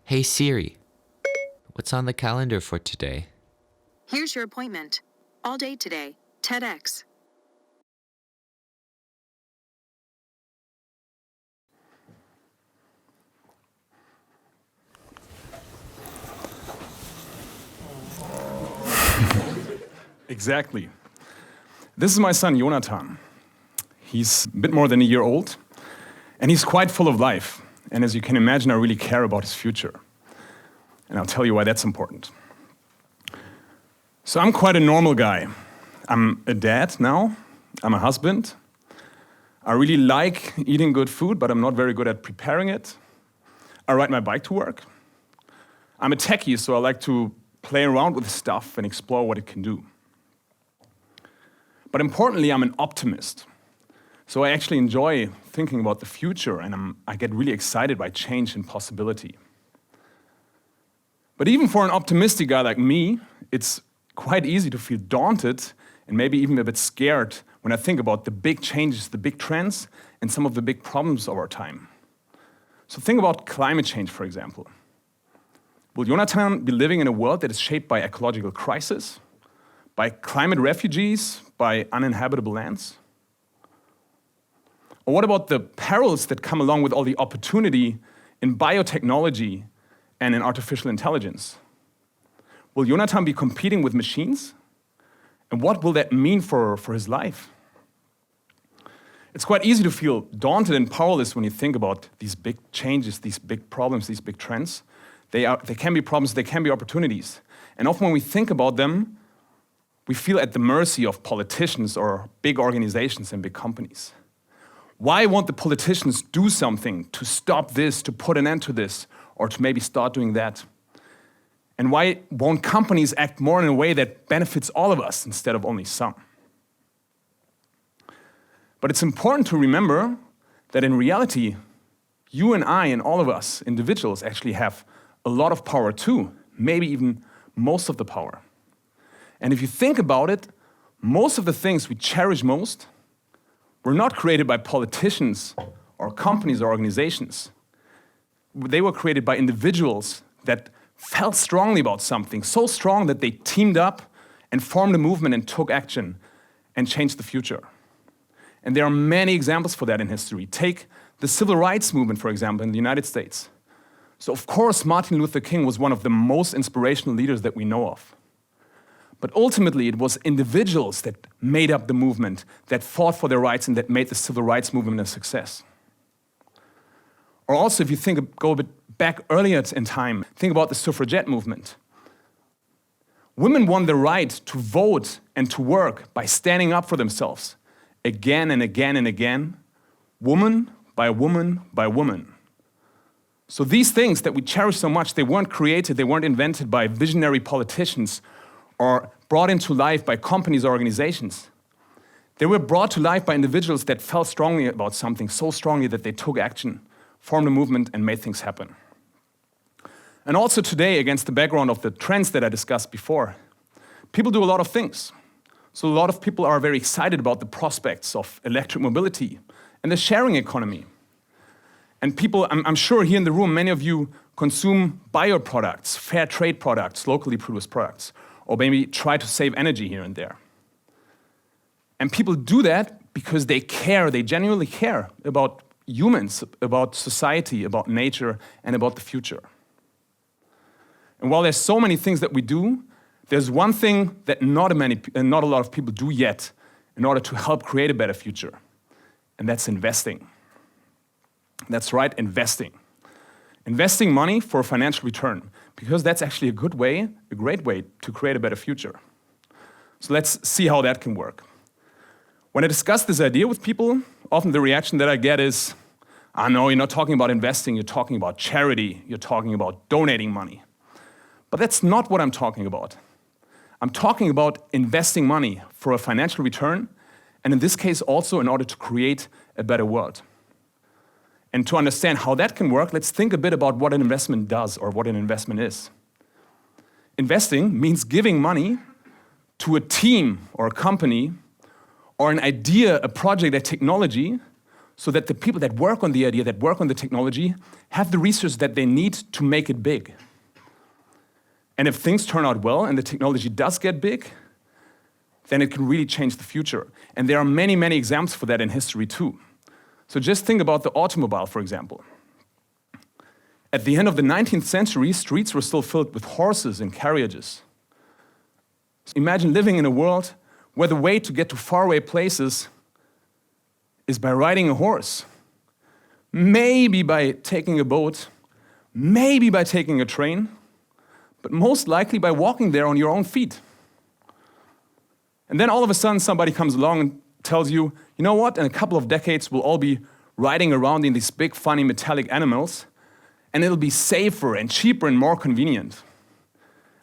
Hey Siri, what's on the calendar for today? Here's your appointment. All day today, TEDx. Exactly. This is my son, Jonathan. He's a bit more than a year old, and he's quite full of life. And as you can imagine, I really care about his future. And I'll tell you why that's important. So I'm quite a normal guy. I'm a dad now. I'm a husband. I really like eating good food, but I'm not very good at preparing it. I ride my bike to work. I'm a techie, so I like to play around with stuff and explore what it can do. But importantly, I'm an optimist. So I actually enjoy thinking about the future, and I get really excited by change and possibility. But even for an optimistic guy like me, it's quite easy to feel daunted and maybe even a bit scared when I think about the big changes, the big trends, and some of the big problems of our time. So think about climate change, for example. Will Jonathan be living in a world that is shaped by ecological crisis, by climate refugees, by uninhabitable lands? Or what about the perils that come along with all the opportunity in biotechnology and in artificial intelligence? Will Jonathan be competing with machines? And what will that mean for his life? It's quite easy to feel daunted and powerless when you think about these big changes, these big problems, these big trends. They can be problems, they can be opportunities. And often when we think about them, we feel at the mercy of politicians or big organizations and big companies. Why won't the politicians do something to stop this, to put an end to this, or to maybe start doing that? And why won't companies act more in a way that benefits all of us instead of only some? But it's important to remember that in reality, you and I and all of us individuals actually have a lot of power too, maybe even most of the power. And if you think about it, most of the things we cherish most were not created by politicians or companies or organizations. They were created by individuals that felt strongly about something, so strong that they teamed up and formed a movement and took action and changed the future. And there are many examples for that in history. Take the civil rights movement, for example, in the United States. So of course, Martin Luther King was one of the most inspirational leaders that we know of. But ultimately, it was individuals that made up the movement, that fought for their rights, and that made the civil rights movement a success. Or also, if you go a bit back earlier in time, think about the suffragette movement. Women won the right to vote and to work by standing up for themselves, again and again and again, woman by woman by woman. So these things that we cherish so much, they weren't created, they weren't invented by visionary politicians or brought into life by companies or organizations. They were brought to life by individuals that felt strongly about something, so strongly that they took action, formed a movement, and made things happen. And also today, against the background of the trends that I discussed before, people do a lot of things. So a lot of people are very excited about the prospects of electric mobility and the sharing economy. And people, I'm sure here in the room, many of you consume bio products, fair trade products, locally produced products, or maybe try to save energy here and there. And people do that because they care, they genuinely care about humans, about society, about nature, and about the future. And while there's so many things that we do, there's one thing that not a lot of people do yet in order to help create a better future, and that's investing. That's right, investing. Investing money for a financial return, because that's actually a great way to create a better future. So let's see how that can work. When I discuss this idea with people, often the reaction that I get is, no, you're not talking about investing, you're talking about charity, you're talking about donating money. But that's not what I'm talking about. I'm talking about investing money for a financial return, and in this case also in order to create a better world. And to understand how that can work, let's think a bit about what an investment does or what an investment is. Investing means giving money to a team or a company or an idea, a project, a technology, so that the people that work on the idea, that work on the technology, have the resources that they need to make it big. And if things turn out well and the technology does get big, then it can really change the future. And there are many, many examples for that in history too. So just think about the automobile, for example. At the end of the 19th century, streets were still filled with horses and carriages. So imagine living in a world where the way to get to faraway places is by riding a horse. Maybe by taking a boat, maybe by taking a train, but most likely by walking there on your own feet. And then all of a sudden somebody comes along and tells you, you know what, in a couple of decades we'll all be riding around in these big, funny, metallic animals, and it'll be safer and cheaper and more convenient.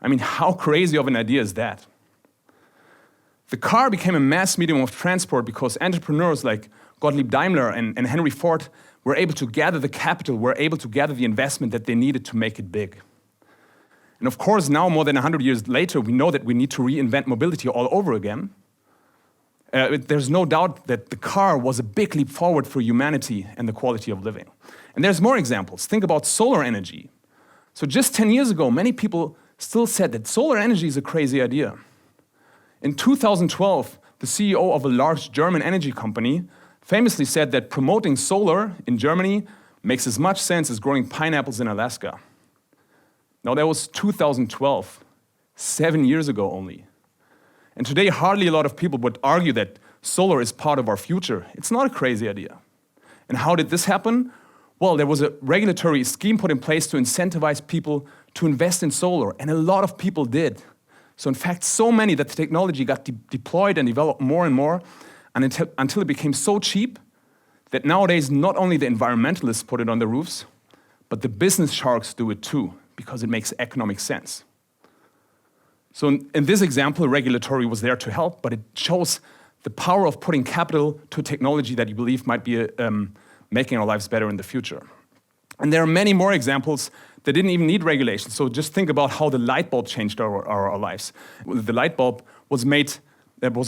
I mean, how crazy of an idea is that? The car became a mass medium of transport because entrepreneurs like Gottlieb Daimler and Henry Ford were able to gather the capital, were able to gather the investment that they needed to make it big. And of course, now, more than 100 years later, we know that we need to reinvent mobility all over again. There's no doubt that the car was a big leap forward for humanity and the quality of living. And there's more examples. Think about solar energy. So just 10 years ago, many people still said that solar energy is a crazy idea. In 2012, the CEO of a large German energy company famously said that promoting solar in Germany makes as much sense as growing pineapples in Alaska. Now, that was 2012, 7 years ago only. And today, hardly a lot of people would argue that solar is part of our future. It's not a crazy idea. And how did this happen? Well, there was a regulatory scheme put in place to incentivize people to invest in solar, and a lot of people did. So in fact, so many that the technology got deployed and developed more and more until it became so cheap that nowadays not only the environmentalists put it on the roofs, but the business sharks do it too, because it makes economic sense. So in this example, regulatory was there to help, but it shows the power of putting capital to technology that you believe might be making our lives better in the future. And there are many more examples that didn't even need regulation. So just think about how the light bulb changed our lives. The light bulb was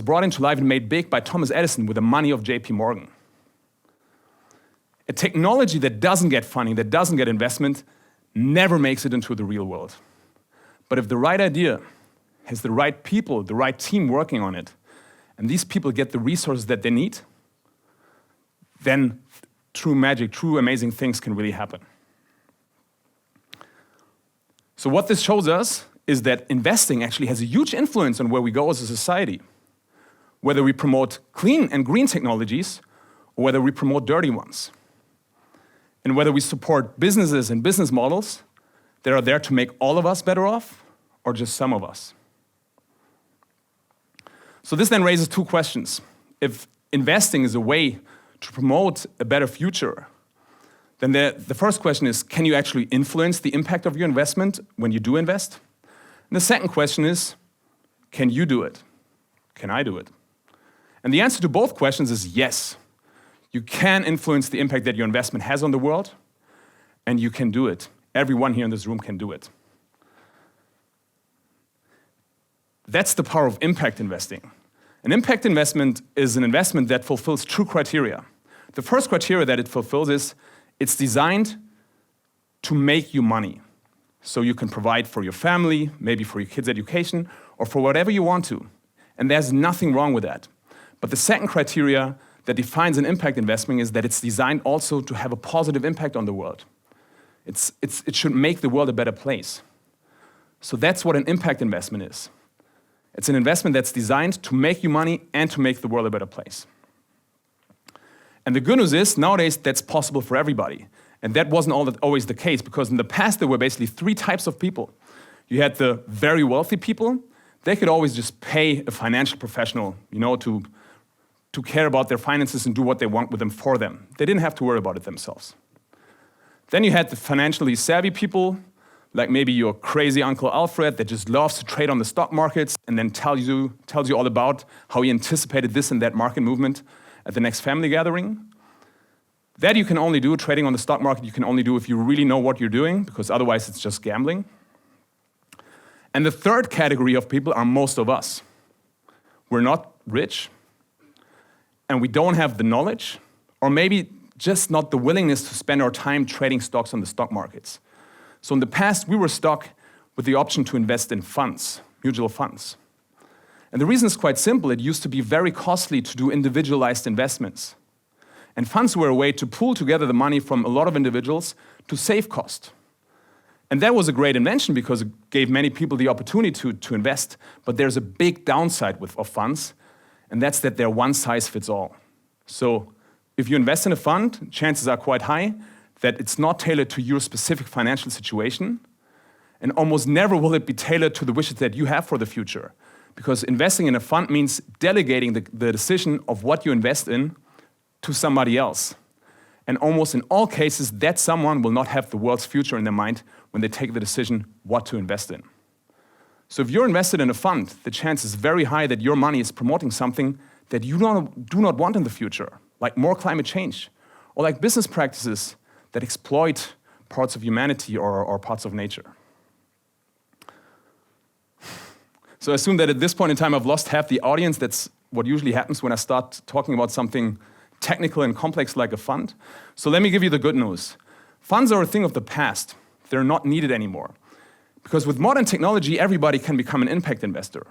brought into life and made big by Thomas Edison with the money of JP Morgan. A technology that doesn't get funding, that doesn't get investment, never makes it into the real world. But if the right idea has the right people, the right team working on it, and these people get the resources that they need, then true magic, true amazing things can really happen. So what this shows us is that investing actually has a huge influence on where we go as a society. Whether we promote clean and green technologies, or whether we promote dirty ones. And whether we support businesses and business models that are there to make all of us better off, or just some of us. So this then raises two questions. If investing is a way to promote a better future, then the first question is, can you actually influence the impact of your investment when you do invest? And the second question is, can you do it? Can I do it? And the answer to both questions is yes. You can influence the impact that your investment has on the world, and you can do it. Everyone here in this room can do it. That's the power of impact investing. An impact investment is an investment that fulfills two criteria. The first criteria that it fulfills is it's designed to make you money. So you can provide for your family, maybe for your kids' education, or for whatever you want to. And there's nothing wrong with that. But the second criteria that defines an impact investment is that it's designed also to have a positive impact on the world. It should make the world a better place. So that's what an impact investment is. It's an investment that's designed to make you money and to make the world a better place. And the good news is, nowadays, that's possible for everybody. And that wasn't always the case, because in the past, there were basically three types of people. You had the very wealthy people. They could always just pay a financial professional, to care about their finances and do what they want with them for them. They didn't have to worry about it themselves. Then you had the financially savvy people, like maybe your crazy Uncle Alfred that just loves to trade on the stock markets and then tells you all about how he anticipated this and that market movement at the next family gathering. That you can only do, trading on the stock market, you can only do if you really know what you're doing, because otherwise it's just gambling. And the third category of people are most of us. We're not rich, and we don't have the knowledge, or maybe just not the willingness to spend our time trading stocks on the stock markets. So in the past, we were stuck with the option to invest in funds, mutual funds. And the reason is quite simple. It used to be very costly to do individualized investments. And funds were a way to pool together the money from a lot of individuals to save cost. And that was a great invention because it gave many people the opportunity to invest. But there's a big downside of funds, and that's that they're one size fits all. So if you invest in a fund, chances are quite high that it's not tailored to your specific financial situation, and almost never will it be tailored to the wishes that you have for the future. Because investing in a fund means delegating the decision of what you invest in to somebody else. And almost in all cases, that someone will not have the world's future in their mind when they take the decision what to invest in. So if you're invested in a fund, the chance is very high that your money is promoting something that you do not want in the future, like more climate change, or like business practices that exploit parts of humanity or parts of nature. So I assume that at this point in time, I've lost half the audience. That's what usually happens when I start talking about something technical and complex like a fund. So let me give you the good news. Funds are a thing of the past. They're not needed anymore. Because with modern technology, everybody can become an impact investor.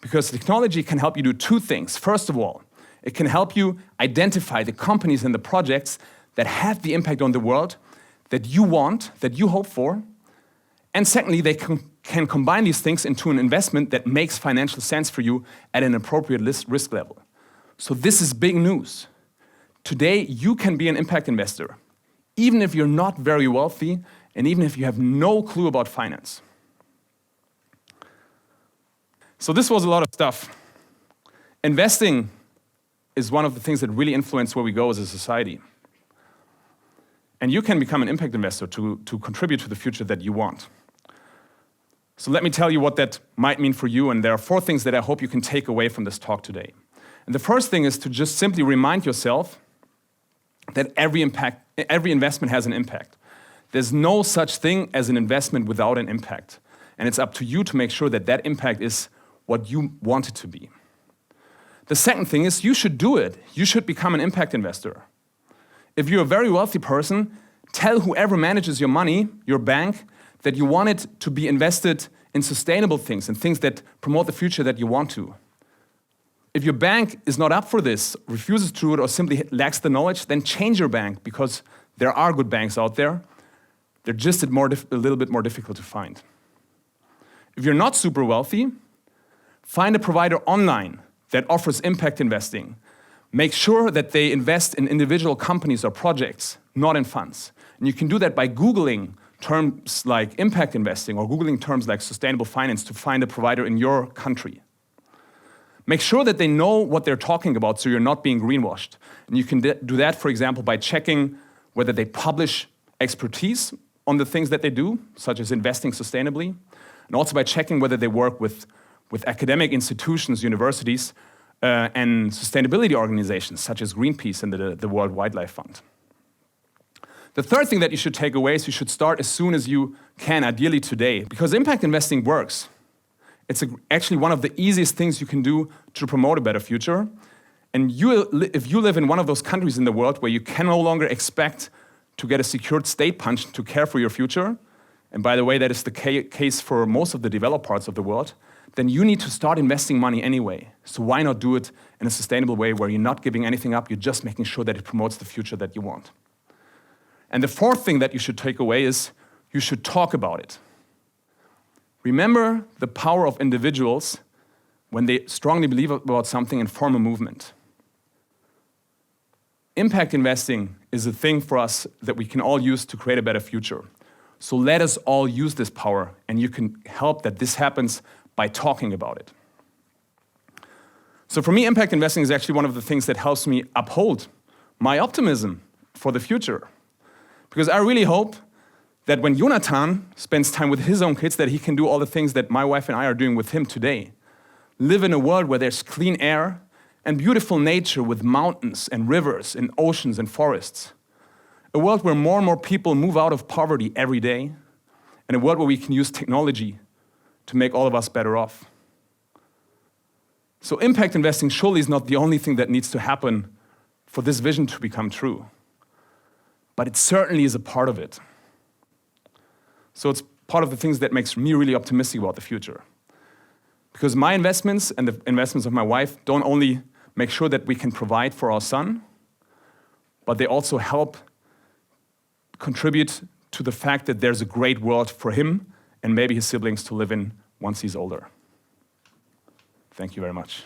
Because technology can help you do two things. First of all, it can help you identify the companies and the projects that have the impact on the world that you want, that you hope for. And secondly, they can combine these things into an investment that makes financial sense for you at an appropriate risk level. So this is big news. Today, you can be an impact investor, even if you're not very wealthy and even if you have no clue about finance. So this was a lot of stuff. Investing is one of the things that really influence where we go as a society. And you can become an impact investor to contribute to the future that you want. So let me tell you what that might mean for you, and there are 4 things that I hope you can take away from this talk today. And the first thing is to just simply remind yourself that every investment has an impact. There's no such thing as an investment without an impact. And it's up to you to make sure that that impact is what you want it to be. The second thing is you should do it. You should become an impact investor. If you're a very wealthy person, tell whoever manages your money, your bank, that you want it to be invested in sustainable things and things that promote the future that you want to. If your bank is not up for this, refuses to do it, or simply lacks the knowledge, then change your bank, because there are good banks out there. They're just a little bit more difficult to find. If you're not super wealthy, find a provider online that offers impact investing. Make sure that they invest in individual companies or projects, not in funds. And you can do that by Googling terms like impact investing or Googling terms like sustainable finance to find a provider in your country. Make sure that they know what they're talking about so you're not being greenwashed. And you can do that, for example, by checking whether they publish expertise on the things that they do, such as investing sustainably, and also by checking whether they work with academic institutions, universities, and sustainability organizations, such as Greenpeace and the World Wildlife Fund. The third thing that you should take away is you should start as soon as you can, ideally today, because impact investing works. It's actually one of the easiest things you can do to promote a better future. And if you live in one of those countries in the world where you can no longer expect to get a secured state pension to care for your future, and by the way, that is the case for most of the developed parts of the world, then you need to start investing money anyway. So why not do it in a sustainable way where you're not giving anything up, you're just making sure that it promotes the future that you want. And the fourth thing that you should take away is you should talk about it. Remember the power of individuals when they strongly believe about something and form a movement. Impact investing is a thing for us that we can all use to create a better future. So let us all use this power, and you can help that this happens by talking about it. So for me, impact investing is actually one of the things that helps me uphold my optimism for the future. Because I really hope that when Jonathan spends time with his own kids, that he can do all the things that my wife and I are doing with him today. Live in a world where there's clean air and beautiful nature with mountains and rivers and oceans and forests. A world where more and more people move out of poverty every day, and a world where we can use technology to make all of us better off. So impact investing surely is not the only thing that needs to happen for this vision to become true. But it certainly is a part of it. So it's part of the things that makes me really optimistic about the future. Because my investments and the investments of my wife don't only make sure that we can provide for our son, but they also help contribute to the fact that there's a great world for him and maybe his siblings to live in once he's older. Thank you very much.